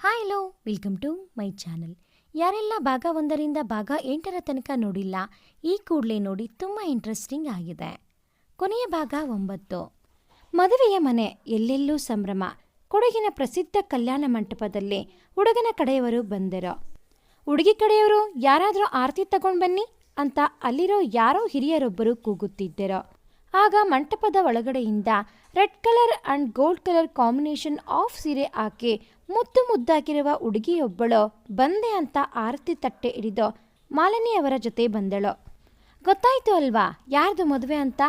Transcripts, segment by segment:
Hi hello welcome to my channel. ಯಾರೆಲ್ಲ ಭಾಗ 1ರಿಂದ ಭಾಗ 8ರ ತನಕ ನೋಡಿಲ್ಲ, ಈ ಕೂಡಲೇ ನೋಡಿ, ತುಂಬ ಇಂಟ್ರೆಸ್ಟಿಂಗ್ ಆಗಿದೆ. ಕೊನೆಯ ಭಾಗ 9. ಮದುವೆಯ ಮನೆ, ಎಲ್ಲೆಲ್ಲೂ ಸಂಭ್ರಮ. ಕೊಡಗಿನ ಪ್ರಸಿದ್ಧ ಕಲ್ಯಾಣ ಮಂಟಪದಲ್ಲಿ ಹುಡುಗನ ಕಡೆಯವರು ಬಂದರೋ. ಹುಡುಗಿ ಕಡೆಯವರು ಯಾರಾದರೂ ಆರತಿ ತಗೊಂಡು ಬನ್ನಿ ಅಂತ ಅಲ್ಲಿರೋ ಯಾರೋ ಹಿರಿಯರೊಬ್ಬರು ಕೂಗುತ್ತಿದ್ದರೋ. ಆಗ ಮಂಟಪದ ಒಳಗಡೆಯಿಂದ red colour and gold colour combination of ಸೀರೆ ಹಾಕಿ ಮುದ್ದಾಗಿರುವ ಹುಡುಗಿಯೊಬ್ಬಳು ಬಂದೆ ಅಂತ ಆರತಿ ತಟ್ಟೆ ಹಿಡಿದು ಮಾಲಿನಿಯವರ ಜೊತೆ ಬಂದಳು. ಗೊತ್ತಾಯ್ತು ಅಲ್ವಾ ಯಾರ್ದು ಮದುವೆ ಅಂತ?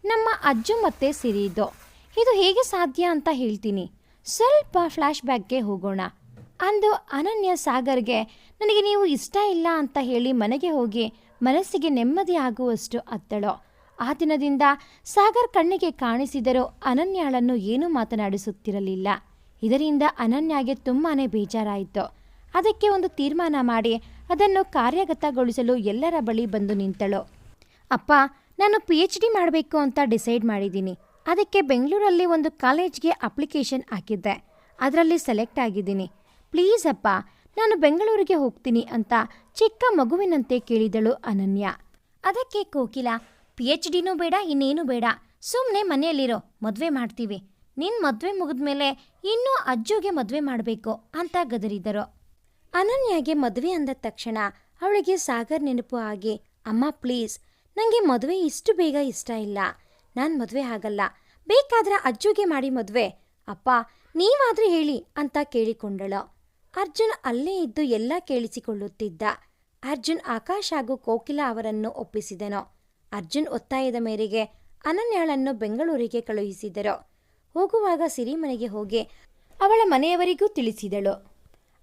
ನಮ್ಮ ಅಜ್ಜು ಮತ್ತೆ ಸಿರಿದು. ಇದು ಹೇಗೆ ಸಾಧ್ಯ ಅಂತ ಹೇಳ್ತೀನಿ. ಸ್ವಲ್ಪ ಫ್ಲ್ಯಾಶ್ ಬ್ಯಾಕ್ಗೆ ಹೋಗೋಣ ಅಂದು ಅನನ್ಯ ಸಾಗರ್ಗೆ ನನಗೆ ನೀವು ಇಷ್ಟ ಇಲ್ಲ ಅಂತ ಹೇಳಿ ಮನೆಗೆ ಹೋಗಿ ಮನಸ್ಸಿಗೆ ನೆಮ್ಮದಿ ಆಗುವಷ್ಟು ಅತ್ತಳು. ಆ ದಿನದಿಂದ ಸಾಗರ್ ಕಣ್ಣಿಗೆ ಕಾಣಿಸಿದರೂ ಅನನ್ಯಾಳನ್ನು ಏನೂ ಮಾತನಾಡಿಸುತ್ತಿರಲಿಲ್ಲ. ಇದರಿಂದ ಅನನ್ಯಾಗೆ ತುಂಬಾ ಬೇಜಾರಾಯಿತು. ಅದಕ್ಕೆ ಒಂದು ತೀರ್ಮಾನ ಮಾಡಿ ಅದನ್ನು ಕಾರ್ಯಗತಗೊಳಿಸಲು ಎಲ್ಲರ ಬಳಿ ಬಂದು ನಿಂತಳು. ಅಪ್ಪ, ನಾನು PhD ಮಾಡಬೇಕು ಅಂತ ಡಿಸೈಡ್ ಮಾಡಿದ್ದೀನಿ. ಅದಕ್ಕೆ ಬೆಂಗಳೂರಲ್ಲಿ ಒಂದು ಕಾಲೇಜ್ಗೆ ಅಪ್ಲಿಕೇಶನ್ ಹಾಕಿದ್ದೆ. ಅದರಲ್ಲಿ ಸೆಲೆಕ್ಟ್ ಆಗಿದ್ದೀನಿ. ಪ್ಲೀಸ್ ಅಪ್ಪ, ನಾನು ಬೆಂಗಳೂರಿಗೆ ಹೋಗ್ತೀನಿ ಅಂತ ಚಿಕ್ಕ ಮಗುವಿನಂತೆ ಕೇಳಿದಳು ಅನನ್ಯ. ಅದಕ್ಕೆ ಕೋಕಿಲ, PhDನೂ ಬೇಡ, ಇನ್ನೇನು ಬೇಡ, ಸುಮ್ಮನೆ ಮನೆಯಲ್ಲಿರೋ, ಮದುವೆ ಮಾಡ್ತೀವಿ. ನಿನ್ನ ಮದುವೆ ಮುಗಿದ್ಮೇಲೆ ಇನ್ನೂ ಅಜ್ಜುಗೆ ಮದುವೆ ಮಾಡಬೇಕು ಅಂತ ಗದರಿದರು. ಅನನ್ಯಾಗೆ ಮದುವೆ ಅಂದ ತಕ್ಷಣ ಅವಳಿಗೆ ಸಾಗರ್ ನೆನಪು ಆಗಿ, ಅಮ್ಮ ಪ್ಲೀಸ್, ನನಗೆ ಮದುವೆ ಇಷ್ಟು ಬೇಗ ಇಷ್ಟ ಇಲ್ಲ. ನಾನು ಮದುವೆ ಆಗಲ್ಲ, ಬೇಕಾದ್ರೆ ಅಜ್ಜುಗೆ ಮಾಡಿ ಮದುವೆ. ಅಪ್ಪ ನೀವಾದರೂ ಹೇಳಿ ಅಂತ ಕೇಳಿಕೊಂಡಳು. ಅರ್ಜುನ್ ಅಲ್ಲೇ ಇದ್ದು ಎಲ್ಲ ಕೇಳಿಸಿಕೊಳ್ಳುತ್ತಿದ್ದ. ಅರ್ಜುನ್ ಆಕಾಶ್ ಹಾಗೂ ಕೋಕಿಲ ಅವರನ್ನು ಒಪ್ಪಿಸಿದನು. ಅರ್ಜುನ್ ಒತ್ತಾಯದ ಮೇರೆಗೆ ಅನನ್ಯಾಳನ್ನು ಬೆಂಗಳೂರಿಗೆ ಕಳುಹಿಸಿದರು. ಹೋಗುವಾಗ ಸಿರಿಮನೆಗೆ ಹೋಗಿ ಅವಳ ಮನೆಯವರಿಗೂ ತಿಳಿಸಿದಳು.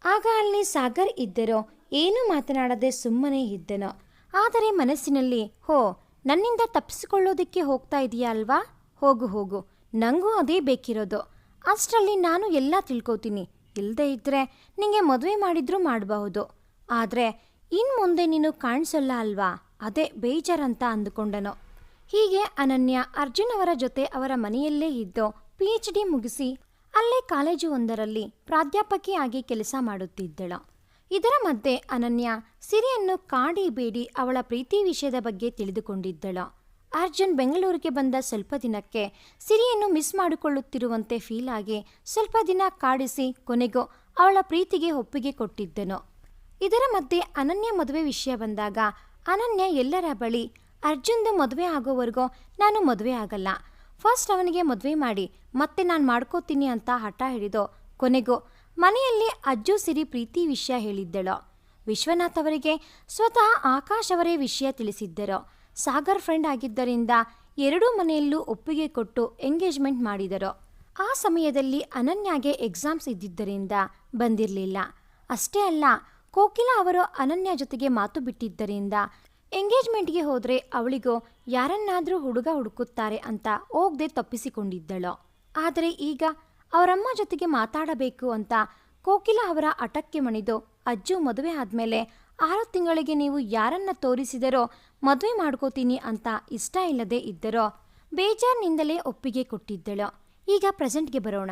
ಆಗ ಅಲ್ಲಿ ಸಾಗರ್ ಇದ್ದರೋ ಏನೂ ಮಾತನಾಡದೆ ಸುಮ್ಮನೆ ಇದ್ದನು. ಆದರೆ ಮನಸ್ಸಿನಲ್ಲಿ, ಹೋ, ನನ್ನಿಂದ ತಪ್ಪಿಸಿಕೊಳ್ಳೋದಕ್ಕೆ ಹೋಗ್ತಾ ಇದೆಯಾ ಅಲ್ವಾ? ಹೋಗು ಹೋಗು, ನನಗೂ ಅದೇ ಬೇಕಿರೋದು. ಅಷ್ಟರಲ್ಲಿ ನಾನು ಎಲ್ಲ ತಿಳ್ಕೊತೀನಿ. ಇಲ್ಲದೆ ಇದ್ದರೆ ನಿಂಗೆ ಮದುವೆ ಮಾಡಿದ್ರೂ ಮಾಡಬಹುದು. ಆದರೆ ಇನ್ನು ಮುಂದೆ ನೀನು ಕಾಣಿಸಲ್ಲ ಅಲ್ವಾ, ಅದೇ ಬೇಜಾರಂತ ಅಂದುಕೊಂಡನು. ಹೀಗೆ ಅನನ್ಯ ಅರ್ಜುನ್ ಅವರ ಜೊತೆ ಅವರ ಮನೆಯಲ್ಲೇ ಇದ್ದು PhD ಮುಗಿಸಿ ಅಲ್ಲೇ ಕಾಲೇಜು ಒಂದರಲ್ಲಿ ಪ್ರಾಧ್ಯಾಪಕಿಯಾಗಿ ಕೆಲಸ ಮಾಡುತ್ತಿದ್ದಳು. ಇದರ ಮಧ್ಯೆ ಅನನ್ಯ ಸಿರಿಯನ್ನು ಕಾಡಿ ಬೇಡಿ ಅವಳ ಪ್ರೀತಿ ವಿಷಯದ ಬಗ್ಗೆ ತಿಳಿದುಕೊಂಡಿದ್ದಳು. ಅರ್ಜುನ್ ಬೆಂಗಳೂರಿಗೆ ಬಂದ ಸ್ವಲ್ಪ ದಿನಕ್ಕೆ ಸಿರಿಯನ್ನು ಮಿಸ್ ಮಾಡಿಕೊಳ್ಳುತ್ತಿರುವಂತೆ ಫೀಲ್ ಆಗಿ ಸ್ವಲ್ಪ ದಿನ ಕಾಡಿಸಿ ಕೊನೆಗೂ ಅವಳ ಪ್ರೀತಿಗೆ ಒಪ್ಪಿಗೆ ಕೊಟ್ಟಿದ್ದನು. ಇದರ ಮಧ್ಯೆ ಅನನ್ಯ ಮದುವೆ ವಿಷಯ ಬಂದಾಗ ಅನನ್ಯ ಎಲ್ಲರ ಬಳಿ ಅರ್ಜುನ್ದು ಮದುವೆ ಆಗೋವರೆಗೂ ನಾನು ಮದುವೆ ಆಗಲ್ಲ, ಫಸ್ಟ್ ಅವನಿಗೆ ಮದುವೆ ಮಾಡಿ ಮತ್ತೆ ನಾನು ಮಾಡ್ಕೋತೀನಿ ಅಂತ ಹಠ ಹಿಡಿದು ಕೊನೆಗೂ ಮನೆಯಲ್ಲಿ ಅಜ್ಜು ಸಿರಿ ಪ್ರೀತಿ ವಿಷಯ ಹೇಳಿದ್ದಳು. ವಿಶ್ವನಾಥ್ ಅವರಿಗೆ ಸ್ವತಃ ಆಕಾಶ್ ಅವರೇ ವಿಷಯ ತಿಳಿಸಿದ್ದರು. ಸಾಗರ್ ಫ್ರೆಂಡ್ ಆಗಿದ್ದರಿಂದ ಎರಡೂ ಮನೆಯಲ್ಲೂ ಒಪ್ಪಿಗೆ ಕೊಟ್ಟು ಎಂಗೇಜ್ಮೆಂಟ್ ಮಾಡಿದರು. ಆ ಸಮಯದಲ್ಲಿ ಅನನ್ಯಾಗೆ ಎಕ್ಸಾಮ್ಸ್ ಇದ್ದಿದ್ದರಿಂದ ಬಂದಿರಲಿಲ್ಲ. ಅಷ್ಟೇ ಅಲ್ಲ, ಕೋಕಿಲ ಅವರು ಅನನ್ಯ ಜೊತೆಗೆ ಮಾತು ಬಿಟ್ಟಿದ್ದರಿಂದ ಎಂಗೇಜ್ಮೆಂಟ್ಗೆ ಹೋದರೆ ಅವಳಿಗೂ ಯಾರನ್ನಾದರೂ ಹುಡುಗ ಹುಡುಕುತ್ತಾರೆ ಅಂತ ಹೋಗದೆ ತಪ್ಪಿಸಿಕೊಂಡಿದ್ದಳು. ಆದರೆ ಈಗ ಅವರಮ್ಮ ಜೊತೆಗೆ ಮಾತಾಡಬೇಕು ಅಂತ ಕೋಕಿಲ ಅವರ ಹಠಕ್ಕೆ ಮಣಿದು ಅಜ್ಜು ಮದುವೆ ಆದಮೇಲೆ 6 ತಿಂಗಳಿಗೆ ನೀವು ಯಾರನ್ನ ತೋರಿಸಿದರೋ ಮದುವೆ ಮಾಡ್ಕೋತೀನಿ ಅಂತ ಇಷ್ಟ ಇಲ್ಲದೆ ಇದ್ದರೋ ಬೇಜಾರಿನಿಂದಲೇ ಒಪ್ಪಿಗೆ ಕೊಟ್ಟಿದ್ದಳು. ಈಗ ಪ್ರೆಸೆಂಟ್ಗೆ ಬರೋಣ.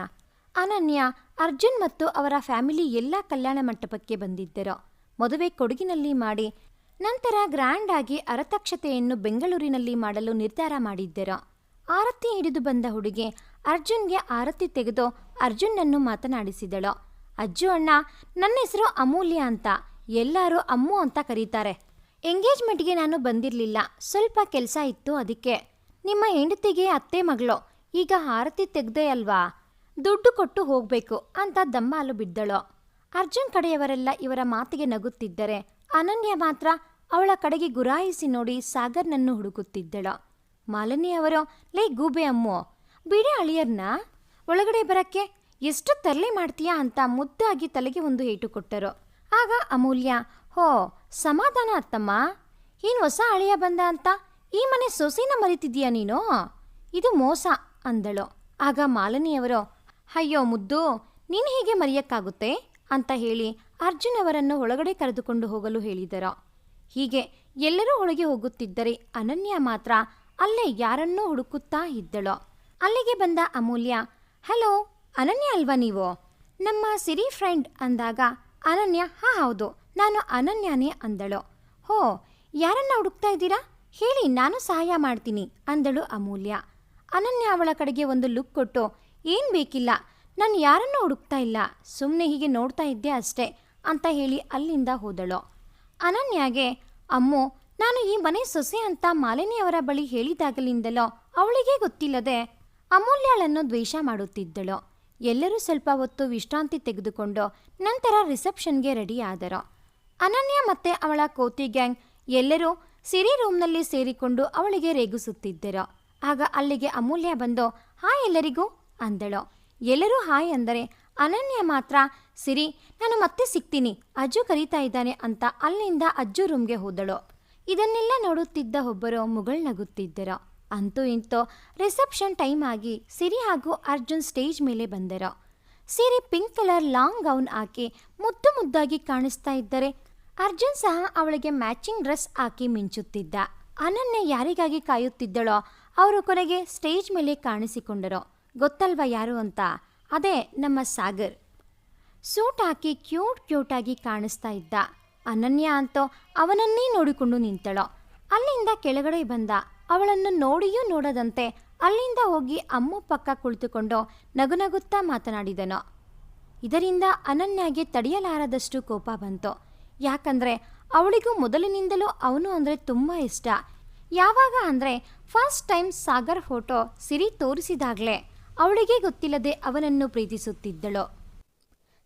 ಅನನ್ಯ, ಅರ್ಜುನ್ ಮತ್ತು ಅವರ ಫ್ಯಾಮಿಲಿ ಎಲ್ಲ ಕಲ್ಯಾಣ ಮಂಟಪಕ್ಕೆ ಬಂದಿದ್ದರು. ಮದುವೆ ಕೊಡಗಿನಲ್ಲಿ ಮಾಡಿ ನಂತರ ಗ್ರ್ಯಾಂಡ್ ಆಗಿ ಅರತಕ್ಷತೆಯನ್ನು ಬೆಂಗಳೂರಿನಲ್ಲಿ ಮಾಡಲು ನಿರ್ಧಾರ ಮಾಡಿದ್ದರು. ಆರತಿ ಹಿಡಿದು ಬಂದ ಹುಡುಗಿ ಅರ್ಜುನ್ಗೆ ಆರತಿ ತೆಗೆದು ಅರ್ಜುನ್ನನ್ನು ಮಾತನಾಡಿಸಿದಳು. ಅಜ್ಜು ಅಣ್ಣ, ನನ್ನ ಹೆಸರು ಅಮೂಲ್ಯ ಅಂತ, ಎಲ್ಲರೂ ಅಮ್ಮು ಅಂತ ಕರೀತಾರೆ. ಎಂಗೇಜ್ಮೆಂಟ್ಗೆ ನಾನು ಬಂದಿರಲಿಲ್ಲ, ಸ್ವಲ್ಪ ಕೆಲಸ ಇತ್ತು, ಅದಕ್ಕೆ. ನಿಮ್ಮ ಹೆಂಡತಿಗೆ ಅತ್ತೆ ಮಗಳು, ಈಗ ಆರತಿ ತೆಗ್ದೆ ಅಲ್ವಾ, ದುಡ್ಡು ಕೊಟ್ಟು ಹೋಗಬೇಕು ಅಂತ ದಮ್ಮಾಲು ಬಿದ್ದಳು. ಅರ್ಜುನ್ ಕಡೆಯವರೆಲ್ಲ ಇವರ ಮಾತಿಗೆ ನಗುತ್ತಿದ್ದರೆ ಅನನ್ಯ ಮಾತ್ರ ಅವಳ ಕಡೆಗೆ ಗುರಾಯಿಸಿ ನೋಡಿ ಸಾಗರ್ನನ್ನು ಹುಡುಕುತ್ತಿದ್ದಳು. ಮಾಲಿನಿ ಅವರು, ಲೇ ಗೂಬೆ ಅಮ್ಮು, ಬಿಡಿ ಅಳಿಯರ್ನ ಒಳಗಡೆ ಬರಕ್ಕೆ, ಎಷ್ಟು ತರಲೆ ಮಾಡ್ತೀಯಾ ಅಂತ ಮುದ್ದಾಗಿ ತಲೆಗೆ ಒಂದು ಏಟು ಕೊಟ್ಟರು. ಆಗ ಅಮೂಲ್ಯ, ಹೋ ಸಮಾಧಾನ ಅತ್ತಮ್ಮ, ಏನು ಹೊಸ ಅಳಿಯ ಬಂದ ಅಂತ ಈ ಮನೆ ಸೊಸೆನ ಮರಿತಿದ್ದೀಯಾ ನೀನು? ಇದು ಮೋಸ ಅಂದಳು. ಆಗ ಮಾಲಿನಿಯವರು, ಅಯ್ಯೋ ಮುದ್ದು, ನೀನು ಹೀಗೆ ಮರೆಯಕ್ಕಾಗುತ್ತೆ ಅಂತ ಹೇಳಿ ಅರ್ಜುನ್ ಅವರನ್ನು ಒಳಗಡೆ ಕರೆದುಕೊಂಡು ಹೋಗಲು ಹೇಳಿದರು. ಹೀಗೆ ಎಲ್ಲರೂ ಒಳಗೆ ಹೋಗುತ್ತಿದ್ದರೆ ಅನನ್ಯ ಮಾತ್ರ ಅಲ್ಲೇ ಯಾರನ್ನೂ ಹುಡುಕುತ್ತಾ ಇದ್ದಳು. ಅಲ್ಲಿಗೆ ಬಂದ ಅಮೂಲ್ಯ, ಹಲೋ ಅನನ್ಯ ಅಲ್ವಾ ನೀವು? ನಮ್ಮ ಸಿರಿ ಫ್ರೆಂಡ್ ಅಂದಾಗ ಅನನ್ಯ ಹಾಂ ಹೌದು ನಾನು ಅನನ್ಯನೇ ಅಂದಳು. ಹೋ, ಯಾರನ್ನ ಹುಡುಕ್ತಾ ಇದ್ದೀರಾ ಹೇಳಿ, ನಾನು ಸಹಾಯ ಮಾಡ್ತೀನಿ ಅಂದಳು ಅಮೂಲ್ಯ. ಅನನ್ಯ ಅವಳ ಕಡೆಗೆ ಒಂದು ಲುಕ್ ಕೊಟ್ಟು, ಏನು ಬೇಕಿಲ್ಲ, ನಾನು ಯಾರನ್ನೂ ಹುಡುಕ್ತಾ ಇಲ್ಲ, ಸುಮ್ಮನೆ ಹೀಗೆ ನೋಡ್ತಾ ಇದ್ದೆ ಅಷ್ಟೇ ಅಂತ ಹೇಳಿ ಅಲ್ಲಿಂದ ಹೋದಳು. ಅನನ್ಯಾಗೆ, ಅಮ್ಮು, ನಾನು ಈ ಮನೆ ಸೊಸೆ ಅಂತ ಮಾಲಿನಿಯವರ ಬಳಿ ಹೇಳಿದಾಗಲಿಂದಲೋ ಅವಳಿಗೆ ಗೊತ್ತಿಲ್ಲದೆ ಅಮೂಲ್ಯಳನ್ನು ದ್ವೇಷ ಮಾಡುತ್ತಿದ್ದಳು. ಎಲ್ಲರೂ ಸ್ವಲ್ಪ ಹೊತ್ತು ವಿಶ್ರಾಂತಿ ತೆಗೆದುಕೊಂಡು ನಂತರ ರಿಸೆಪ್ಷನ್ಗೆ ರೆಡಿ ಆದರು. ಅನನ್ಯ ಮತ್ತೆ ಅವಳ ಕೋತಿ ಗ್ಯಾಂಗ್ ಎಲ್ಲರೂ ಸಿರಿ ರೂಮ್ನಲ್ಲಿ ಸೇರಿಕೊಂಡು ಅವಳಿಗೆ ರೇಗಿಸುತ್ತಿದ್ದರು. ಆಗ ಅಲ್ಲಿಗೆ ಅಮೂಲ್ಯ ಬಂದು ಹಾಯ್ ಎಲ್ಲರಿಗೂ ಅಂದಳು. ಎಲ್ಲರೂ ಹಾಯ್ ಅಂದರೆ ಅನನ್ಯ ಮಾತ್ರ ಸಿರಿ ನಾನು ಮತ್ತೆ ಸಿಗ್ತೀನಿ, ಅಜ್ಜು ಕರೀತಾ ಇದ್ದಾನೆ ಅಂತ ಅಲ್ಲಿಂದ ಅಜ್ಜು ರೂಮ್ಗೆ ಹೋದಳು. ಇದನ್ನೆಲ್ಲ ನೋಡುತ್ತಿದ್ದ ಒಬ್ಬರು ಮುಗುಳ್ನಗುತ್ತಿದ್ದರು. ಅಂತೂ ಇಂತೂ ರಿಸೆಪ್ಷನ್ ಟೈಮ್ ಆಗಿ ಸಿರಿ ಹಾಗೂ ಅರ್ಜುನ್ ಸ್ಟೇಜ್ ಮೇಲೆ ಬಂದರು. ಸಿರಿ ಪಿಂಕ್ ಕಲರ್ ಲಾಂಗ್ ಗೌನ್ ಹಾಕಿ ಮುದ್ದು ಮುದ್ದಾಗಿ ಕಾಣಿಸ್ತಾ ಇದ್ದರೆ ಅರ್ಜುನ್ ಸಹ ಅವಳಿಗೆ ಮ್ಯಾಚಿಂಗ್ ಡ್ರೆಸ್ ಹಾಕಿ ಮಿಂಚುತ್ತಿದ್ದ. ಅನನ್ಯ ಯಾರಿಗಾಗಿ ಕಾಯುತ್ತಿದ್ದಳೋ ಅವರು ಕೊನೆಗೆ ಸ್ಟೇಜ್ ಮೇಲೆ ಕಾಣಿಸಿಕೊಂಡರು. ಗೊತ್ತಲ್ವಾ ಯಾರು ಅಂತ? ಅದೇ ನಮ್ಮ ಸಾಗರ್. ಸೂಟ್ ಹಾಕಿ ಕ್ಯೂಟಾಗಿ ಕಾಣಿಸ್ತಾ ಇದ್ದ. ಅನನ್ಯ ಅಂತೂ ಅವನನ್ನೇ ನೋಡಿಕೊಂಡು ನಿಂತಳು. ಅಲ್ಲಿಂದ ಕೆಳಗಡೆ ಬಂದ. ಅವಳನ್ನು ನೋಡಿಯೂ ನೋಡದಂತೆ ಅಲ್ಲಿಂದ ಹೋಗಿ ಅಮ್ಮು ಪಕ್ಕ ಕುಳಿತುಕೊಂಡು ನಗುನಗುತ್ತಾ ಮಾತನಾಡಿದನು. ಇದರಿಂದ ಅನನ್ಯಾಗೆ ತಡೆಯಲಾರದಷ್ಟು ಕೋಪ ಬಂತು. ಯಾಕಂದರೆ ಅವಳಿಗೂ ಮೊದಲಿನಿಂದಲೂ ಅವನು ಅಂದರೆ ತುಂಬ ಇಷ್ಟ. ಯಾವಾಗ ಅಂದರೆ ಫಸ್ಟ್ ಟೈಮ್ ಸಾಗರ್ ಫೋಟೋ ಸಿರಿ ತೋರಿಸಿದಾಗಲೇ ಅವಳಿಗೆ ಗೊತ್ತಿಲ್ಲದೆ ಅವನನ್ನು ಪ್ರೀತಿಸುತ್ತಿದ್ದಳು.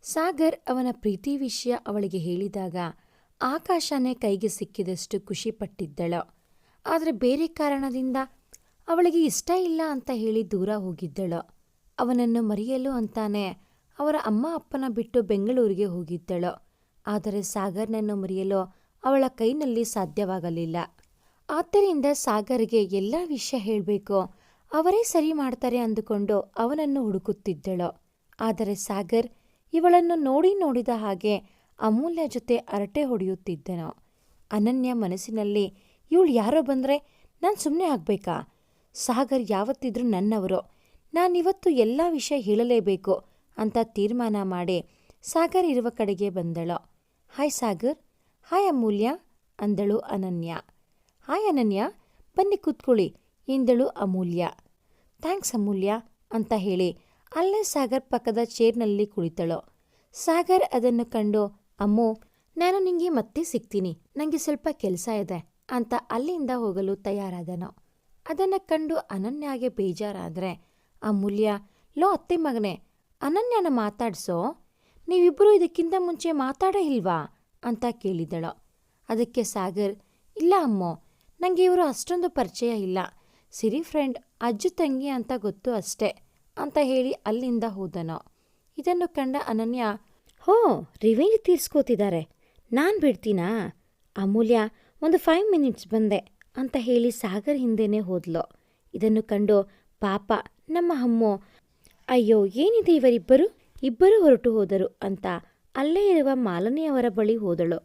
ಸಾಗರ್ ಅವನ ಪ್ರೀತಿ ವಿಷಯ ಅವಳಿಗೆ ಹೇಳಿದಾಗ ಆಕಾಶನೇ ಕೈಗೆ ಸಿಕ್ಕಿದಷ್ಟು ಖುಷಿಪಟ್ಟಿದ್ದಳು. ಆದರೆ ಬೇರೆ ಕಾರಣದಿಂದ ಅವಳಿಗೆ ಇಷ್ಟ ಇಲ್ಲ ಅಂತ ಹೇಳಿ ದೂರ ಹೋಗಿದ್ದಳು. ಅವನನ್ನು ಮರೆಯಲು ಅಂತಾನೆ ಅವರ ಅಮ್ಮ ಅಪ್ಪನ ಬಿಟ್ಟು ಬೆಂಗಳೂರಿಗೆ ಹೋಗಿದ್ದಳು. ಆದರೆ ಸಾಗರ್ನನ್ನು ಮರೆಯಲು ಅವಳ ಕೈನಲ್ಲಿ ಸಾಧ್ಯವಾಗಲಿಲ್ಲ. ಆದ್ದರಿಂದ ಸಾಗರ್ಗೆ ಎಲ್ಲ ವಿಷಯ ಹೇಳಬೇಕು, ಅವರೇ ಸರಿ ಮಾಡ್ತಾರೆ ಅಂದುಕೊಂಡು ಅವನನ್ನು ಹುಡುಕುತ್ತಿದ್ದಳು. ಆದರೆ ಸಾಗರ್ ಇವಳನ್ನು ನೋಡಿದ ಹಾಗೆ ಅಮೂಲ್ಯ ಜೊತೆ ಹರಟೆ ಹೊಡೆಯುತ್ತಿದ್ದನು. ಅನನ್ಯ ಮನಸ್ಸಿನಲ್ಲಿ ಇವಳು ಯಾರೋ ಬಂದರೆ ನಾನು ಸುಮ್ಮನೆ ಆಗಬೇಕಾ? ಸಾಗರ್ ಯಾವತ್ತಿದ್ರೂ ನನ್ನವರು, ನಾನಿವತ್ತು ಎಲ್ಲ ವಿಷಯ ಹೇಳಲೇಬೇಕು ಅಂತ ತೀರ್ಮಾನ ಮಾಡಿ ಸಾಗರ್ ಇರುವ ಕಡೆಗೆ ಬಂದಳು. ಹಾಯ್ ಸಾಗರ್. ಹಾಯ್ ಅಮೂಲ್ಯ ಅಂದಳು ಅನನ್ಯ. ಹಾಯ್ ಅನನ್ಯ, ಬನ್ನಿ ಕೂತ್ಕೊಳ್ಳಿ ಎಂದಳು ಅಮೂಲ್ಯ. ಥ್ಯಾಂಕ್ಸ್ ಅಮೂಲ್ಯ ಅಂತ ಹೇಳಿ ಅಲ್ಲೇ ಸಾಗರ್ ಪಕ್ಕದ ಚೇರ್ನಲ್ಲಿ ಕುಳಿತಳು. ಸಾಗರ್ ಅದನ್ನು ಕಂಡು, ಅಮ್ಮು, ನಾನು ನಿಂಗೆ ಮತ್ತೆ ಸಿಗ್ತೀನಿ, ನನಗೆ ಸ್ವಲ್ಪ ಕೆಲಸ ಇದೆ ಅಂತ ಅಲ್ಲಿಂದ ಹೋಗಲು ತಯಾರಾದನು. ಅದನ್ನು ಕಂಡು ಅನನ್ಯಾಗೆ ಬೇಜಾರಾದರೆ ಅಮೂಲ್ಯ, ಲೋ ಅತ್ತೆ ಮಗನೇ, ಅನನ್ಯನ ಮಾತಾಡ್ಸೋ, ನೀವಿಬ್ಬರೂ ಇದಕ್ಕಿಂತ ಮುಂಚೆ ಮಾತಾಡೇ ಇಲ್ವಾ ಅಂತ ಕೇಳಿದಳು. ಅದಕ್ಕೆ ಸಾಗರ್, ಇಲ್ಲ ಅಮ್ಮೋ, ನನಗೆ ಇವರು ಅಷ್ಟೊಂದು ಪರಿಚಯ ಇಲ್ಲ, ಸಿರಿ ಫ್ರೆಂಡ್, ಅಜ್ಜು ತಂಗಿ ಅಂತ ಗೊತ್ತು ಅಷ್ಟೇ ಅಂತ ಹೇಳಿ ಅಲ್ಲಿಂದ ಹೋದನು. ಇದನ್ನು ಕಂಡ ಅನನ್ಯ, ಹೋ, ರಿವೆಂಜ್ ತೀರ್ಸ್ಕೋತಿದ್ದಾರೆ, ನಾನು ಬಿಡ್ತೀನಾ? ಅಮೂಲ್ಯ, ಒಂದು 5 ಮಿನಿಟ್ಸ್ ಬಂದೆ ಅಂತ ಹೇಳಿ ಸಾಗರ್ ಹಿಂದೆನೇ ಹೋದ್ಲು. ಇದನ್ನು ಕಂಡು ಪಾಪ ನಮ್ಮ ಅಮ್ಮು, ಅಯ್ಯೋ ಏನಿದೆ ಇಬ್ಬರು ಹೊರಟು ಹೋದರು ಅಂತ ಅಲ್ಲೇ ಇರುವ ಮಾಲಿನಿಯವರ ಬಳಿ ಹೋದಳು.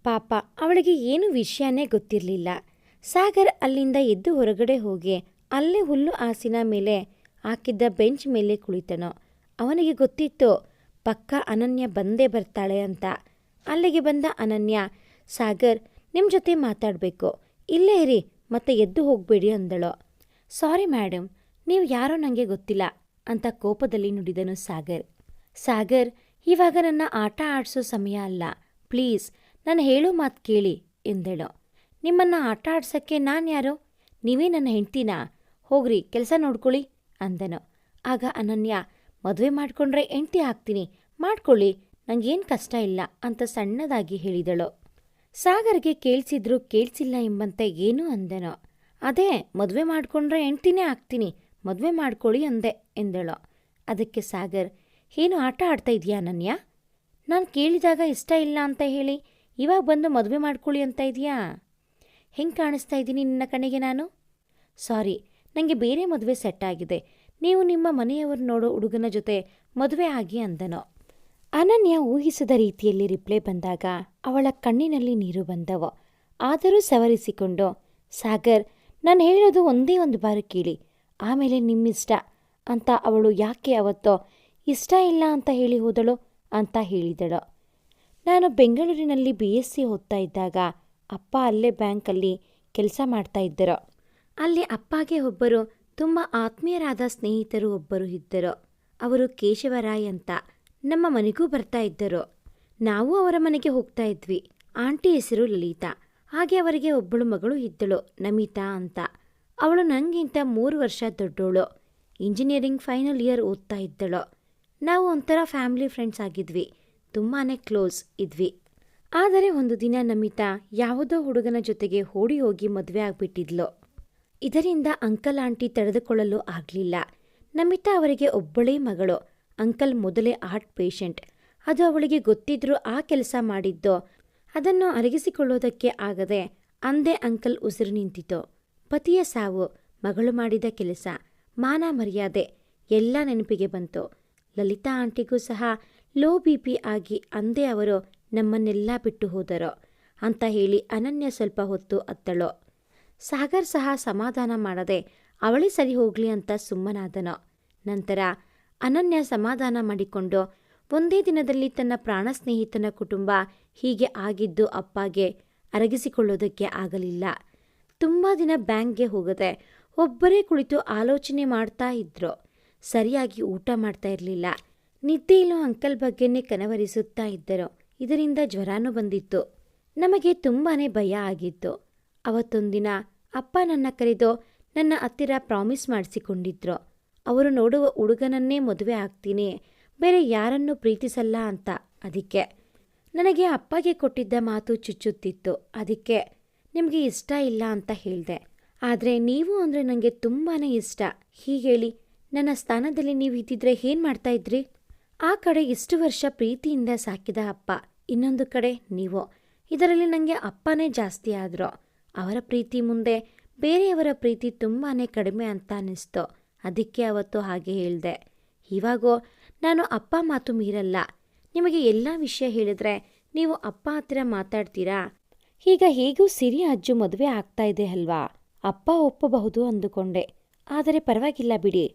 ಪಾಪ ಅವಳಿಗೆ ಏನು ವಿಷಯನೇ ಗೊತ್ತಿರಲಿಲ್ಲ. ಸಾಗರ್ ಅಲ್ಲಿಂದ ಎದ್ದು ಹೊರಗಡೆ ಹೋಗಿ ಅಲ್ಲೇ ಹುಲ್ಲು ಹಾಸಿನ ಮೇಲೆ ಹಾಕಿದ್ದ ಬೆಂಚ್ ಮೇಲೆ ಕುಳಿತನು. ಅವನಿಗೆ ಗೊತ್ತಿತ್ತು ಪಕ್ಕ ಅನನ್ಯ ಬಂದೇ ಬರ್ತಾಳೆ ಅಂತ. ಅಲ್ಲಿಗೆ ಬಂದ ಅನನ್ಯ, ಸಾಗರ್, ನಿಮ್ಮ ಜೊತೆ ಮಾತಾಡಬೇಕು, ಇಲ್ಲೇ ಇರಿ, ಮತ್ತೆ ಎದ್ದು ಹೋಗಬೇಡಿ ಅಂದಳು. ಸಾರಿ ಮೇಡಮ್, ನೀವು ಯಾರೋ ನನಗೆ ಗೊತ್ತಿಲ್ಲ ಅಂತ ಕೋಪದಲ್ಲಿ ನುಡಿದನು ಸಾಗರ್. ಸಾಗರ್, ಇವಾಗ ನನ್ನ ಆಟ ಆಡಿಸೋ ಸಮಯ ಅಲ್ಲ, ಪ್ಲೀಸ್ ನಾನು ಹೇಳೋ ಮಾತು ಕೇಳಿ ಎಂದಳು. ನಿಮ್ಮನ್ನು ಆಟ ಆಡ್ಸೋಕ್ಕೆ ನಾನು ಯಾರೋ? ನೀವೇ ನನ್ನ ಹೆಂಡ್ತಿನಾ? ಹೋಗ್ರಿ, ಕೆಲಸ ನೋಡ್ಕೊಳ್ಳಿ ಅಂದನು. ಆಗ ಅನನ್ಯ, ಮದುವೆ ಮಾಡಿಕೊಂಡ್ರೆ ಹೆಂಡ್ತಿ ಆಗ್ತೀನಿ, ಮಾಡ್ಕೊಳ್ಳಿ, ನನಗೇನು ಕಷ್ಟ ಇಲ್ಲ ಅಂತ ಸಣ್ಣದಾಗಿ ಹೇಳಿದಳು. ಸಾಗರ್ಗೆ ಕೇಳಿಸಿದ್ರು ಕೇಳಿಸಿಲ್ಲ ಎಂಬಂತೆ ಏನೂ ಅಂದನು. ಅದೇ ಮದುವೆ ಮಾಡಿಕೊಂಡ್ರೆ ಹೆಂಡ್ತಿನೇ ಆಗ್ತೀನಿ, ಮದುವೆ ಮಾಡ್ಕೊಳ್ಳಿ ಅಂದೆ ಎಂದಳು. ಅದಕ್ಕೆ ಸಾಗರ್, ಏನು ಆಟ ಆಡ್ತಾ ಇದೆಯಾ ಅನನ್ಯ? ನಾನು ಕೇಳಿದಾಗ ಇಷ್ಟ ಇಲ್ಲ ಅಂತ ಹೇಳಿ ಇವಾಗ ಬಂದು ಮದುವೆ ಮಾಡ್ಕೊಳ್ಳಿ ಅಂತ ಇದೆಯಾ? ಹೆಂಗೆ ಕಾಣಿಸ್ತಾ ಇದ್ದೀನಿ ನಿನ್ನ ಕಣ್ಣಿಗೆ ನಾನು? ಸಾರಿ, ನನಗೆ ಬೇರೆ ಮದುವೆ ಸೆಟ್ ಆಗಿದೆ, ನೀವು ನಿಮ್ಮ ಮನೆಯವರು ನೋಡೋ ಹುಡುಗನ ಜೊತೆ ಮದುವೆ ಆಗಿ ಅಂದನು. ಅನನ್ಯ ಊಹಿಸಿದ ರೀತಿಯಲ್ಲಿ ರಿಪ್ಲೈ ಬಂದಾಗ ಅವಳ ಕಣ್ಣಿನಲ್ಲಿ ನೀರು ಬಂದವು. ಆದರೂ ಸವರಿಸಿಕೊಂಡು, ಸಾಗರ್, ನಾನು ಹೇಳಿರೋದು ಒಂದೇ ಒಂದು ಬಾರಿ ಕೇಳಿ, ಆಮೇಲೆ ನಿಮ್ಮಿಷ್ಟ ಅಂತ ಅವಳು ಯಾಕೆ ಅವತ್ತೋ ಇಷ್ಟ ಇಲ್ಲ ಅಂತ ಹೇಳಿ ಹೋದಳು ಅಂತ ಹೇಳಿದಳು. ನಾನು ಬೆಂಗಳೂರಿನಲ್ಲಿ BSc ಓದ್ತಾ ಇದ್ದಾಗ ಅಪ್ಪ ಅಲ್ಲೇ ಬ್ಯಾಂಕಲ್ಲಿ ಕೆಲಸ ಮಾಡ್ತಾ ಇದ್ದರು. ಅಲ್ಲಿ ಅಪ್ಪಗೆ ಒಬ್ಬರು ತುಂಬ ಆತ್ಮೀಯರಾದ ಸ್ನೇಹಿತರು ಒಬ್ಬರು ಇದ್ದರು. ಅವರು ಕೇಶವರಾಯ್ ಅಂತ ನಮ್ಮ ಮನೆಗೂ ಬರ್ತಾ ಇದ್ದರು. ನಾವು ಅವರ ಮನೆಗೆ ಹೋಗ್ತಾ ಇದ್ವಿ. ಆಂಟಿ ಹೆಸರು ಲಲಿತಾ. ಹಾಗೆ ಅವರಿಗೆ ಒಬ್ಬಳು ಮಗಳು ಇದ್ದಳು, ನಮಿತಾ ಅಂತ. ಅವಳು ನನಗಿಂತ 3 ವರ್ಷ ದೊಡ್ಡೋಳು. ಇಂಜಿನಿಯರಿಂಗ್ ಫೈನಲ್ ಇಯರ್ ಓದ್ತಾ ಇದ್ದಳು. ನಾವು ಒಂಥರ ಫ್ಯಾಮಿಲಿ ಫ್ರೆಂಡ್ಸ್ ಆಗಿದ್ವಿ. ತುಂಬಾ ಕ್ಲೋಸ್ ಇದ್ವಿ. ಆದರೆ ಒಂದು ದಿನ ನಮಿತಾ ಯಾವುದೋ ಹುಡುಗನ ಜೊತೆಗೆ ಓಡಿ ಹೋಗಿ ಮದುವೆ ಆಗಿಬಿಟ್ಟಿದ್ಲು. ಇದರಿಂದ ಅಂಕಲ್ ಆಂಟಿ ತಡೆದುಕೊಳ್ಳಲು ಆಗಲಿಲ್ಲ. ನಮಿತಾ ಅವರಿಗೆ ಒಬ್ಬಳೇ ಮಗಳು. ಅಂಕಲ್ ಮೊದಲೇ ಹಾರ್ಟ್ ಪೇಷಂಟ್. ಅದು ಅವಳಿಗೆ ಗೊತ್ತಿದ್ರೂ ಆ ಕೆಲಸ ಮಾಡಿದ್ದು. ಅದನ್ನು ಅರಗಿಸಿಕೊಳ್ಳೋದಕ್ಕೆ ಆಗದೆ ಅಂದೇ ಅಂಕಲ್ ಉಸಿರು ನಿಂತಿತು. ಪತಿಯ ಸಾವು, ಮಗಳು ಮಾಡಿದ ಕೆಲಸ, ಮಾನ ಮರ್ಯಾದೆ ಎಲ್ಲ ನೆನಪಿಗೆ ಬಂತು. ಲಲಿತಾ ಆಂಟಿಗೂ ಸಹ ಲೋ BP ಆಗಿ ಅಂದೇ ಅವರು ನಮ್ಮನ್ನೆಲ್ಲ ಬಿಟ್ಟು ಹೋದರು ಅಂತ ಹೇಳಿ ಅನನ್ಯ ಸ್ವಲ್ಪ ಹೊತ್ತು ಅತ್ತಳು. ಸಾಗರ್ ಸಹ ಸಮಾಧಾನ ಮಾಡದೆ ಅವಳೇ ಸರಿ ಹೋಗ್ಲಿ ಅಂತ ಸುಮ್ಮನಾದನು. ನಂತರ ಅನನ್ಯ ಸಮಾಧಾನ ಮಾಡಿಕೊಂಡು ಒಂದೇ ದಿನದಲ್ಲಿ ತನ್ನ ಪ್ರಾಣ ಸ್ನೇಹಿತನ ಕುಟುಂಬ ಹೀಗೆ ಆಗಿದ್ದು ಅಪ್ಪಗೆ ಅರಗಿಸಿಕೊಳ್ಳೋದಕ್ಕೆ ಆಗಲಿಲ್ಲ. ತುಂಬ ದಿನ ಬ್ಯಾಂಕ್ಗೆ ಹೋಗದೆ ಒಬ್ಬರೇ ಕುಳಿತು ಆಲೋಚನೆ ಮಾಡ್ತಾ ಇದ್ರು. ಸರಿಯಾಗಿ ಊಟ ಮಾಡ್ತಾ ಇರಲಿಲ್ಲ. ನಿದ್ದೆಯಲ್ಲೂ ಅಂಕಲ್ ಬಗ್ಗೆನೇ ಕನವರಿಸುತ್ತಾ ಇದ್ದರು. ಇದರಿಂದ ಜ್ವರನೂ ಬಂದಿತ್ತು. ನಮಗೆ ತುಂಬಾ ಭಯ ಆಗಿತ್ತು. ಅವತ್ತೊಂದಿನ ಅಪ್ಪ ನನ್ನ ಕರೆದು ನನ್ನ ಹತ್ತಿರ ಪ್ರಾಮಿಸ್ ಮಾಡಿಸಿಕೊಂಡಿದ್ರು. ಅವರು ನೋಡುವ ಹುಡುಗನನ್ನೇ ಮದುವೆ ಆಗ್ತೀನಿ, ಬೇರೆ ಯಾರನ್ನೂ ಪ್ರೀತಿಸಲ್ಲ ಅಂತ. ಅದಕ್ಕೆ ನನಗೆ ಅಪ್ಪಗೆ ಕೊಟ್ಟಿದ್ದ ಮಾತು ಚುಚ್ಚುತ್ತಿತ್ತು. ಅದಕ್ಕೆ ನಿಮಗೆ ಇಷ್ಟ ಇಲ್ಲ ಅಂತ ಹೇಳಿದೆ. ಆದರೆ ನೀವು ಅಂದರೆ ನನಗೆ ತುಂಬಾ ಇಷ್ಟ. ಹೀಗೇಳಿ ನನ್ನ ಸ್ಥಾನದಲ್ಲಿ ನೀವು ಇದ್ದಿದ್ರೆ ಏನು ಮಾಡ್ತಾಯಿದ್ರಿ? ಆ ಕಡೆ ಇಷ್ಟು ವರ್ಷ ಪ್ರೀತಿಯಿಂದ ಸಾಕಿದ ಅಪ್ಪ, ಇನ್ನೊಂದು ಕಡೆ ನೀವು. ಇದರಲ್ಲಿ ನನಗೆ ಅಪ್ಪನೇ ಜಾಸ್ತಿ ಆದರು. ಅವರ ಪ್ರೀತಿ ಮುಂದೆ ಬೇರೆಯವರ ಪ್ರೀತಿ ತುಂಬಾ ಕಡಿಮೆ ಅಂತ ಅನ್ನಿಸ್ತು. ಅದಕ್ಕೆ ಅವತ್ತು ಹಾಗೆ ಹೇಳಿದೆ. ಇವಾಗೋ ನಾನು ಅಪ್ಪ ಮಾತು ಮೀರಲ್ಲ. ನಿಮಗೆ ಎಲ್ಲ ವಿಷಯ ಹೇಳಿದ್ರೆ ನೀವು ಅಪ್ಪ ಹತ್ತಿರ ಮಾತಾಡ್ತೀರಾ? ಈಗ ಹೇಗೂ ಸಿರಿ ಅಜ್ಜು ಮದುವೆ ಆಗ್ತಾ ಇದೆ ಅಲ್ವಾ, ಅಪ್ಪ ಒಪ್ಪಬಹುದು ಅಂದುಕೊಂಡೆ. ಆದರೆ ಪರವಾಗಿಲ್ಲ ಬಿಡಿ,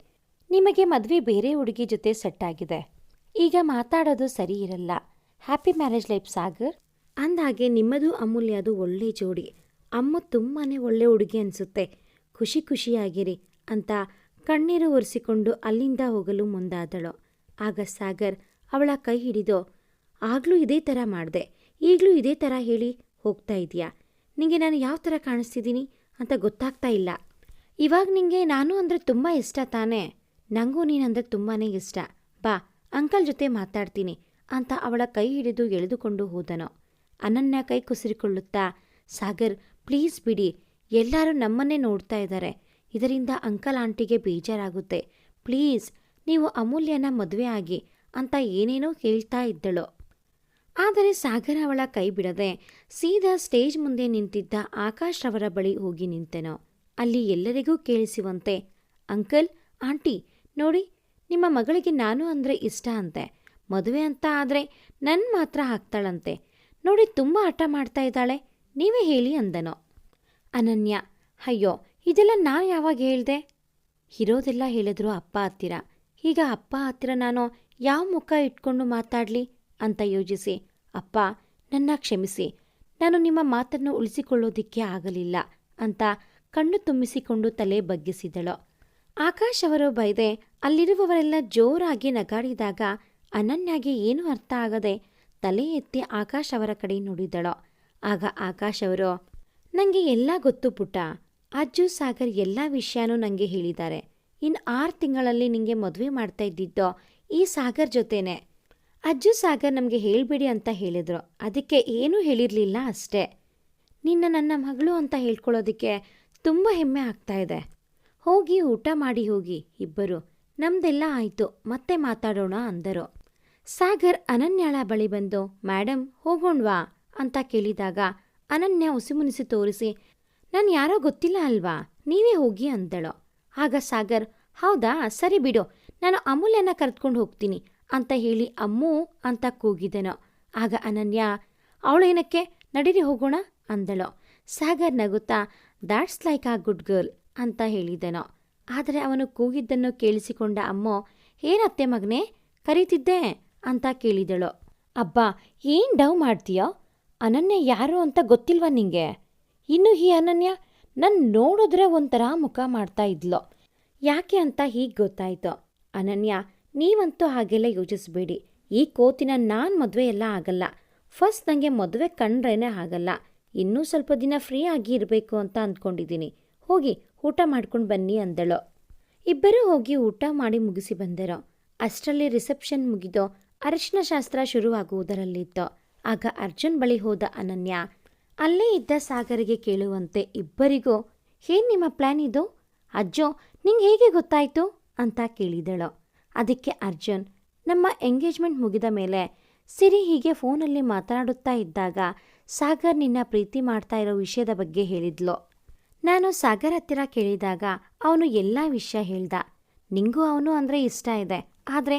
ನಿಮಗೆ ಮದುವೆ ಬೇರೆ ಹುಡುಗಿ ಜೊತೆ ಸೆಟ್ ಆಗಿದೆ. ಈಗ ಮಾತಾಡೋದು ಸರಿ ಇರಲ್ಲ. Happy marriage life Sagar. ಅಂದಾಗೆ ನಿಮ್ಮದು ಅಮೂಲ್ಯದು ಒಳ್ಳೆ ಜೋಡಿ. ಅಮ್ಮ ತುಂಬಾ ಒಳ್ಳೆ ಹುಡುಗಿ ಅನಿಸುತ್ತೆ. ಖುಷಿ ಖುಷಿಯಾಗಿರಿ ಅಂತ ಕಣ್ಣೀರು ಒರೆಸಿಕೊಂಡು ಅಲ್ಲಿಂದ ಹೋಗಲು ಮುಂದಾದಳು. ಆಗ ಸಾಗರ್ ಅವಳ ಕೈ ಹಿಡಿದು, ಆಗಲೂ ಇದೇ ಥರ ಮಾಡಿದೆ, ಈಗಲೂ ಇದೇ ಥರ ಹೇಳಿ ಹೋಗ್ತಾ ಇದೆಯಾ? ನಿಂಗೆ ನಾನು ಯಾವ ಥರ ಕಾಣಿಸ್ತಿದ್ದೀನಿ ಅಂತ ಗೊತ್ತಾಗ್ತಾ ಇಲ್ಲ. ಇವಾಗ ನಿಂಗೆ ನಾನು ಅಂದರೆ ತುಂಬ ಇಷ್ಟ ತಾನೇ? ನನಗೂ ನೀನಂದರೆ ತುಂಬಾ ಇಷ್ಟ. ಬಾ, ಅಂಕಲ್ ಜೊತೆ ಮಾತಾಡ್ತೀನಿ ಅಂತ ಅವಳ ಕೈ ಹಿಡಿದು ಎಳೆದುಕೊಂಡು ಹೋದನು. ಅನನ್ಯ ಕೈ ಕುಸಿರಿಕೊಳ್ಳುತ್ತಾ, ಸಾಗರ್ ಪ್ಲೀಸ್ ಬಿಡಿ, ಎಲ್ಲರೂ ನಮ್ಮನ್ನೇ ನೋಡ್ತಾ ಇದ್ದಾರೆ. ಇದರಿಂದ ಅಂಕಲ್ ಆಂಟಿಗೆ ಬೇಜಾರಾಗುತ್ತೆ. ಪ್ಲೀಸ್ ನೀವು ಅಮೂಲ್ಯನ ಮದುವೆ ಆಗಿ ಅಂತ ಏನೇನೋ ಹೇಳ್ತಾ ಇದ್ದಳು. ಆದರೆ ಸಾಗರ್ ಅವಳ ಕೈ ಬಿಡದೆ ಸೀದಾ ಸ್ಟೇಜ್ ಮುಂದೆ ನಿಂತಿದ್ದ ಆಕಾಶ್ ರವರ ಬಳಿ ಹೋಗಿ ನಿಂತೆನು. ಅಲ್ಲಿ ಎಲ್ಲರಿಗೂ ಕೇಳಿಸುವಂತೆ, ಅಂಕಲ್ ಆಂಟಿ ನೋಡಿ, ನಿಮ್ಮ ಮಗಳಿಗೆ ನಾನು ಅಂದರೆ ಇಷ್ಟ ಅಂತೆ. ಮದುವೆ ಅಂತ ಆದರೆ ನನ್ನ ಮಾತ್ರ ಹಾಕ್ತಾಳಂತೆ. ನೋಡಿ ತುಂಬ ಹಠ ಮಾಡ್ತಾ ಇದ್ದಾಳೆ, ನೀವೇ ಹೇಳಿ ಅಂದನು. ಅನನ್ಯ, ಅಯ್ಯೋ ಇದೆಲ್ಲ ನಾನು ಯಾವಾಗ ಹೇಳ್ದೆ? ಇರೋದೆಲ್ಲ ಹೇಳಿದ್ರು ಅಪ್ಪ ಹತ್ತಿರ. ಈಗ ಅಪ್ಪ ಹತ್ತಿರ ನಾನು ಯಾವ ಮುಖ ಇಟ್ಕೊಂಡು ಮಾತಾಡಲಿ ಅಂತ ಯೋಚಿಸಿ, ಅಪ್ಪ ನನ್ನ ಕ್ಷಮಿಸಿ, ನಾನು ನಿಮ್ಮ ಮಾತನ್ನು ಉಳಿಸಿಕೊಳ್ಳೋದಿಕ್ಕೆ ಆಗಲಿಲ್ಲ ಅಂತ ಕಣ್ಣು ತುಂಬಿಸಿಕೊಂಡು ತಲೆ ಬಗ್ಗಿಸಿದಳು. ಆಕಾಶ್ ಅವರು ಬೈದೆ ಅಲ್ಲಿರುವವರೆಲ್ಲ ಜೋರಾಗಿ ನಗಾಡಿದಾಗ ಅನನ್ಯಾಗೆ ಏನೂ ಅರ್ಥ ಆಗದೆ ತಲೆ ಎತ್ತಿ ಆಕಾಶ್ ಅವರ ಕಡೆ ನೋಡಿದಳು. ಆಗ ಆಕಾಶ್ ಅವರು, ನನಗೆ ಎಲ್ಲ ಗೊತ್ತು ಪುಟ್ಟ. ಅಜ್ಜು ಸಾಗರ್ ಎಲ್ಲ ವಿಷಯನೂ ನನಗೆ ಹೇಳಿದ್ದಾರೆ. ಇನ್ನು 6 ತಿಂಗಳಲ್ಲಿ ನಿಂಗೆ ಮದುವೆ ಮಾಡ್ತಾ ಇದ್ದಿದ್ದೋ ಈ ಸಾಗರ್ ಜೊತೆನೆ. ಅಜ್ಜು ಸಾಗರ್ ನಮಗೆ ಹೇಳಬೇಡಿ ಅಂತ ಹೇಳಿದ್ರು, ಅದಕ್ಕೆ ಏನೂ ಹೇಳಿರಲಿಲ್ಲ ಅಷ್ಟೇ. ನಿನ್ನ ನನ್ನ ಮಗಳು ಅಂತ ಹೇಳ್ಕೊಳ್ಳೋದಕ್ಕೆ ತುಂಬ ಹೆಮ್ಮೆ ಆಗ್ತಾ ಇದೆ. ಹೋಗಿ ಊಟ ಮಾಡಿ ಹೋಗಿ ಇಬ್ಬರು, ನಮ್ದೆಲ್ಲ ಆಯಿತು, ಮತ್ತೆ ಮಾತಾಡೋಣ ಅಂದರು. ಸಾಗರ್ ಅನನ್ಯಾಳ ಬಳಿ ಬಂದು, ಮೇಡಮ್ ಹೋಗೋಣ್ವಾ ಅಂತ ಕೇಳಿದಾಗ ಅನನ್ಯ ಉಸಿಮುನಿಸಿ ತೋರಿಸಿ, ನಾನು ಯಾರೋ ಗೊತ್ತಿಲ್ಲ ಅಲ್ವಾ, ನೀವೇ ಹೋಗಿ ಅಂದಳು. ಆಗ ಸಾಗರ್, ಹೌದಾ ಸರಿ ಬಿಡು, ನಾನು ಅಮೂಲ್ಯನ ಕರೆದುಕೊಂಡು ಹೋಗ್ತೀನಿ ಅಂತ ಹೇಳಿ ಅಮ್ಮೂ ಅಂತ ಕೂಗಿದನು. ಆಗ ಅನನ್ಯ, ಅವಳೇನಕ್ಕೆ, ನಡೀರಿ ಹೋಗೋಣ ಅಂದಳು. ಸಾಗರ್ ನಗುತ್ತಾ, ದ್ಯಾಟ್ಸ್ ಲೈಕ್ ಆ ಗುಡ್ ಗರ್ಲ್ ಅಂತ ಹೇಳಿದನು. ಆದರೆ ಅವನು ಕೂಗಿದ್ದನ್ನು ಕೇಳಿಸಿಕೊಂಡ ಅಮ್ಮೋ, ಏನತ್ತೆ ಮಗನೇ ಕರೀತಿದ್ದೆ ಅಂತ ಕೇಳಿದಳು. ಅಬ್ಬಾ, ಏನು ಡವ್ ಮಾಡ್ತೀಯೋ? ಅನನ್ಯ ಯಾರು ಅಂತ ಗೊತ್ತಿಲ್ವಾ ನಿಂಗೆ? ಇನ್ನು ಈ ಅನನ್ಯ ನನ್ನ ನೋಡಿದ್ರೆ ಒಂಥರ ಮುಖ ಮಾಡ್ತಾ ಇದ್ಲು. ಯಾಕೆ ಅಂತ ಹೀಗೆ ಗೊತ್ತಾಯ್ತು. ಅನನ್ಯ, ನೀವಂತೂ ಹಾಗೆಲ್ಲ ಯೋಚಿಸ್ಬೇಡಿ. ಈ ಕೋತಿನ ನಾನು ಮದುವೆ ಎಲ್ಲ ಆಗಲ್ಲ. ಫಸ್ಟ್ ನನಗೆ ಮದುವೆ ಕಂಡ್ರೇನೆ ಆಗಲ್ಲ. ಇನ್ನೂ ಸ್ವಲ್ಪ ದಿನ ಫ್ರೀ ಆಗಿ ಇರಬೇಕು ಅಂತ ಅಂದ್ಕೊಂಡಿದ್ದೀನಿ. ಹೋಗಿ ಊಟ ಮಾಡ್ಕೊಂಡು ಬನ್ನಿ ಅಂದಳು. ಇಬ್ಬರೂ ಹೋಗಿ ಊಟ ಮಾಡಿ ಮುಗಿಸಿ ಬಂದರು. ಅಷ್ಟರಲ್ಲಿ ರಿಸೆಪ್ಷನ್ ಮುಗಿದು ಅರಿಶಿನ ಶಾಸ್ತ್ರ ಶುರುವಾಗುವುದರಲ್ಲಿತ್ತು. ಆಗ ಅರ್ಜುನ್ ಬಳಿ ಹೋದ ಅನನ್ಯ ಅಲ್ಲೇ ಇದ್ದ ಸಾಗರಿಗೆ ಕೇಳುವಂತೆ ಇಬ್ಬರಿಗೂ, ಏನ್ ನಿಮ್ಮ ಪ್ಲ್ಯಾನ್ ಇದು? ಅಜ್ಜೋ, ನಿಂಗೆ ಹೇಗೆ ಗೊತ್ತಾಯ್ತು ಅಂತ ಕೇಳಿದಳು. ಅದಕ್ಕೆ ಅರ್ಜುನ್, ನಮ್ಮ ಎಂಗೇಜ್ಮೆಂಟ್ ಮುಗಿದ ಮೇಲೆ ಸಿರಿ ಹೀಗೆ ಫೋನಲ್ಲಿ ಮಾತನಾಡುತ್ತಾ ಇದ್ದಾಗ ಸಾಗರ್ ನಿನ್ನ ಪ್ರೀತಿ ಮಾಡ್ತಾ ಇರೋ ವಿಷಯದ ಬಗ್ಗೆ ಹೇಳಿದ್ಲು. ನಾನು ಸಾಗರ್ ಹತ್ತಿರ ಕೇಳಿದಾಗ ಅವನು ಎಲ್ಲ ವಿಷಯ ಹೇಳ್ದ. ನಿಂಗೂ ಅವನು ಅಂದರೆ ಇಷ್ಟ ಇದೆ, ಆದರೆ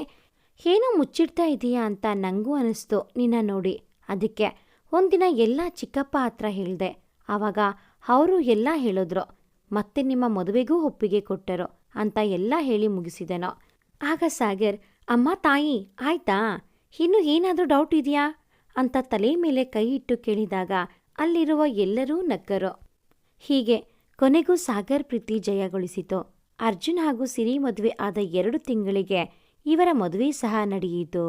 ಏನೋ ಮುಚ್ಚಿಡ್ತಾ ಇದೀಯಾ ಅಂತ ನನಗೂ ಅನಿಸ್ತು ನಿನ್ನ ನೋಡಿ. ಅದಕ್ಕೆ ಒಂದಿನ ಎಲ್ಲ ಚಿಕ್ಕಪ್ಪ ಹತ್ರ ಹೇಳಿದೆ. ಆವಾಗ ಅವರು ಎಲ್ಲ ಹೇಳಿದ್ರು. ಮತ್ತೆ ನಿಮ್ಮ ಮದುವೆಗೂ ಒಪ್ಪಿಗೆ ಕೊಟ್ಟರು ಅಂತ ಎಲ್ಲ ಹೇಳಿ ಮುಗಿಸಿದೆನೋ. ಆಗ ಸಾಗರ್, ಅಮ್ಮ ತಾಯಿ ಆಯ್ತಾ, ಇನ್ನು ಏನಾದರೂ ಡೌಟ್ ಇದೆಯಾ ಅಂತ ತಲೆ ಮೇಲೆ ಕೈ ಇಟ್ಟು ಕೇಳಿದಾಗ ಅಲ್ಲಿರುವ ಎಲ್ಲರೂ ನಕ್ಕರು. ಹೀಗೆ ಕೊನೆಗೂ ಸಾಗರ್ ಪ್ರೀತಿ ಜಯಗೊಳಿಸಿತು. ಅರ್ಜುನ್ ಹಾಗೂ ಸಿರಿ ಮದುವೆ ಆದ 2 ತಿಂಗಳಿಗೆ ಇವರ ಮದುವೆ ಸಹ ನಡೆಯಿತು.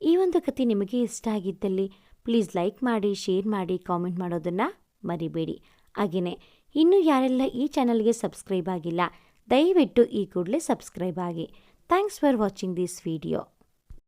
ಈ ಒಂದು ಕತೆ ನಿಮಗೆ ಇಷ್ಟ ಆಗಿದ್ದಲ್ಲಿ ಪ್ಲೀಸ್ ಲೈಕ್ ಮಾಡಿ, ಶೇರ್ ಮಾಡಿ, ಕಾಮೆಂಟ್ ಮಾಡೋದನ್ನು ಮರಿಬೇಡಿ. ಹಾಗೆಯೇ ಇನ್ನೂ ಯಾರೆಲ್ಲ ಈ ಚಾನಲ್ಗೆ ಸಬ್ಸ್ಕ್ರೈಬ್ ಆಗಿಲ್ಲ, ದಯವಿಟ್ಟು ಈ ಕೂಡಲೇ ಸಬ್ಸ್ಕ್ರೈಬ್ ಆಗಿ. Thanks for watching this video.